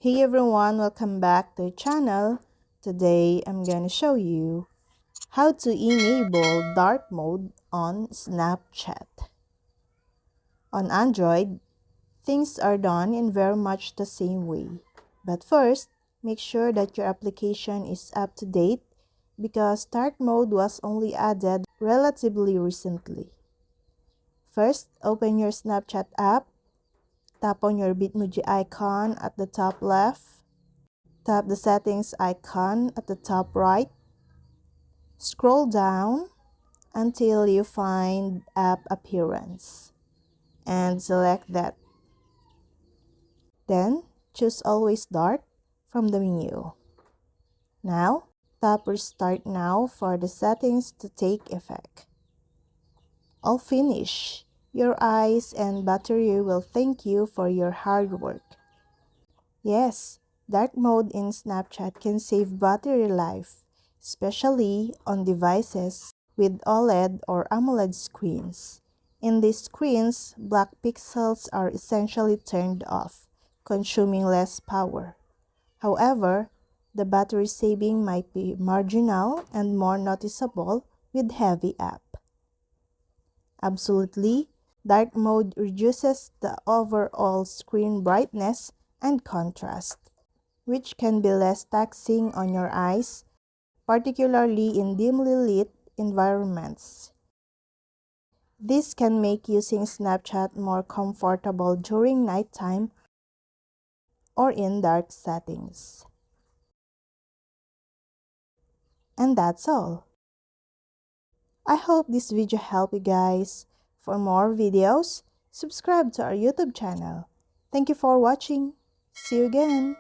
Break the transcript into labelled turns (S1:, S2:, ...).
S1: Hey everyone, welcome back to the channel. Today I'm gonna show you how to enable dark mode on Snapchat. On Android, things are done in very much the same way. But first, make sure that your application is up to date because dark mode was only added relatively recently. First, open your Snapchat app, tap on your Bitmoji icon at the top left. Tap the settings icon at the top right. Scroll down until you find app appearance and select that. Then choose always dark from the menu. Now tap restart now for the settings to take effect. All finished. Your eyes and battery will thank you for your hard work. Yes, dark mode in Snapchat can save battery life, especially on devices with OLED or AMOLED screens. In these screens, black pixels are essentially turned off, consuming less power. However, the battery saving might be marginal and more noticeable with heavy app. Absolutely, dark mode reduces the overall screen brightness and contrast, which can be less taxing on your eyes, particularly in dimly lit environments. This can make using Snapchat more comfortable during nighttime or in dark settings. And that's all. I hope this video helped you guys. For more videos, subscribe to our YouTube channel. Thank you for watching. See you again.